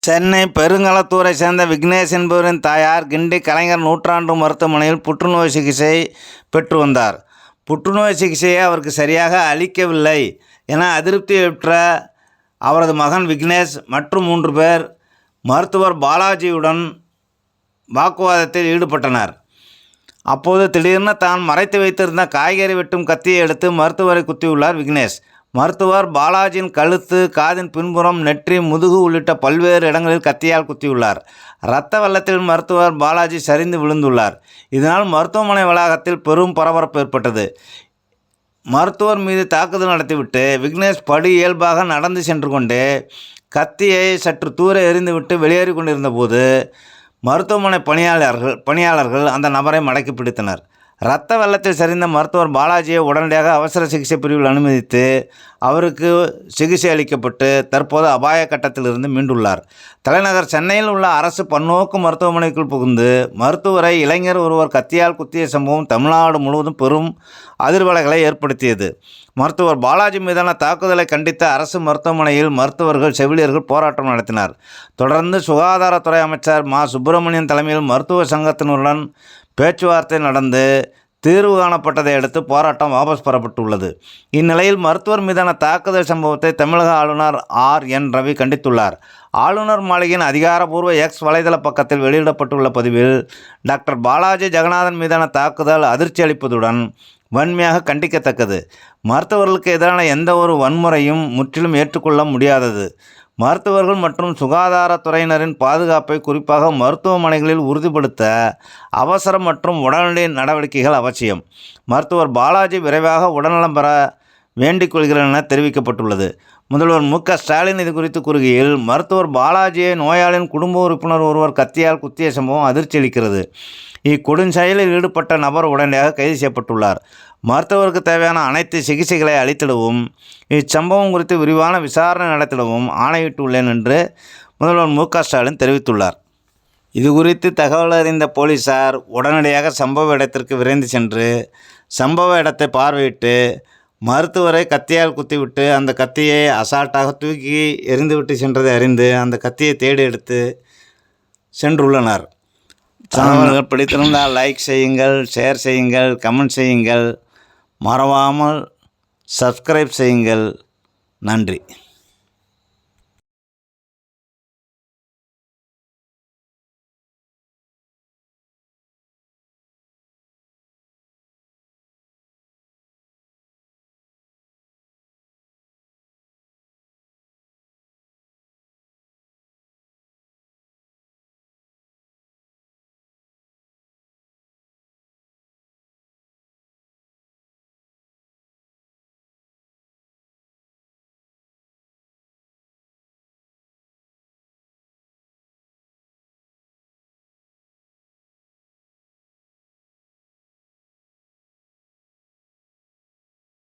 சென்னை பெருங்களத்தூரை சேர்ந்த விக்னேஷ் என்பவரின் தாயார் கிண்டி கலைஞர் நூற்றாண்டு மருத்துவமனையில் புற்றுநோய் சிகிச்சை பெற்று வந்தார். புற்றுநோய் சிகிச்சையை அவருக்கு சரியாக அளிக்கவில்லை என அதிருப்தியுற்ற அவரது மகன் விக்னேஷ் மற்றும் 3 பேர் மருத்துவர் பாலாஜியுடன் வாக்குவாதத்தில் ஈடுபட்டனர். அப்போது திடீரென தான் மறைத்து வைத்திருந்த காய்கறி வெட்டும் கத்தியை எடுத்து மருத்துவரை குத்தியுள்ளார் விக்னேஷ். மருத்துவர் பாலாஜியின் கழுத்து, காதின் பின்புறம், நெற்றி, முதுகு உள்ளிட்ட பல்வேறு இடங்களில் கத்தியால் குத்தியுள்ளார். இரத்த வெள்ளத்தில் மருத்துவர் பாலாஜி சரிந்து விழுந்துள்ளார். இதனால் மருத்துவமனை வளாகத்தில் பெரும் பரபரப்பு ஏற்பட்டது. மருத்துவர் மீது தாக்குதல் நடத்திவிட்டு விக்னேஷ் படி இயல்பாக நடந்து சென்று கொண்டு கத்தியை சற்று தூர எறிந்துவிட்டு வெளியேறி கொண்டிருந்த போது மருத்துவமனை பணியாளர்கள் அந்த நபரை மடக்கி பிடித்தனர். இரத்த வெள்ளத்தில் சரிந்த மருத்துவர் பாலாஜியை உடனடியாக அவசர சிகிச்சை பிரிவில் அனுமதித்து அவருக்கு சிகிச்சை அளிக்கப்பட்டு தற்போது அபாய கட்டத்திலிருந்து மீண்டுள்ளார். தலைநகர் சென்னையில் உள்ள அரசு பன்னோக்கு மருத்துவமனைக்குள் புகுந்து மருத்துவரை இளைஞர் ஒருவர் கத்தியால் குத்திய சம்பவம் தமிழ்நாடு முழுவதும் பெரும் அதிர்வலைகளை ஏற்படுத்தியது. மருத்துவர் பாலாஜி மீதான தாக்குதலை கண்டித்த அரசு மருத்துவமனையில் மருத்துவர்கள், செவிலியர்கள் போராட்டம் நடத்தினர். தொடர்ந்து சுகாதாரத்துறை அமைச்சர் மா. சுப்பிரமணியன் தலைமையில் மருத்துவ சங்கத்தினருடன் பேச்சுவார்த்தை நடந்து தீர்வு காணப்பட்டதை அடுத்து போராட்டம் வாபஸ் பெறப்பட்டுள்ளது. இந்நிலையில் மருத்துவர் மீதான தாக்குதல் சம்பவத்தை தமிழக ஆளுநர் R.N. ரவி கண்டித்துள்ளார். ஆளுநர் மாளிகையின் அதிகாரப்பூர்வ எக்ஸ் வலைதள பக்கத்தில் வெளியிடப்பட்டுள்ள பதிவில் டாக்டர் பாலாஜி ஜெகநாதன் மீதான தாக்குதல் அதிர்ச்சி அளிப்பதுடன் வன்மையாக கண்டிக்கத்தக்கது. மருத்துவர்களுக்கு எதிரான எந்த ஒரு வன்முறையும் முற்றிலும் ஏற்றுக்கொள்ள முடியாதது. மருத்துவர்கள் மற்றும் சுகாதாரத்துறையினரின் பாதுகாப்பை குறிப்பாக மருத்துவமனைகளில் உறுதிப்படுத்த அவசர மற்றும் உடனடி நடவடிக்கைகள் அவசியம். மருத்துவர் பாலாஜி விரைவாக உடல்நலம் பெற வேண்டிக் கொள்கிறேன் என தெரிவிக்கப்பட்டுள்ளது. முதல்வர் மு. க. ஸ்டாலின் இது குறித்து கூறுகையில், மருத்துவர் பாலாஜியை நோயாளியின் குடும்ப உறுப்பினர் ஒருவர் கத்தியால் குத்திய சம்பவம் அதிர்ச்சி அளிக்கிறது. இக்கொடுஞ்செயலில் ஈடுபட்ட நபர் உடனடியாக கைது செய்யப்பட்டுள்ளார். மருத்துவருக்கு தேவையான அனைத்து சிகிச்சைகளை அளித்திடவும் இச்சம்பவம் குறித்து விரிவான விசாரணை நடத்திடவும் ஆணையிட்டுள்ளேன் என்று முதல்வர் மு. க. ஸ்டாலின் தெரிவித்துள்ளார். இது குறித்து தகவல் அறிந்த போலீசார் உடனடியாக சம்பவ இடத்திற்கு விரைந்து சென்று சம்பவ இடத்தை பார்வையிட்டு மருத்துவரை கத்தியால் குத்திவிட்டு அந்த கத்தியை அசால்ட்டாக தூக்கி எறிந்துவிட்டு சென்றதை அறிந்து அந்த கத்தியை தேடி எடுத்து சென்றுள்ளனர். தகவல்கள் பிடித்திருந்தால் லைக் செய்யுங்கள், ஷேர் செய்யுங்கள், கமெண்ட் செய்யுங்கள், மறவாமல் சப்ஸ்கிரைப் செய்யுங்கள். நன்றி.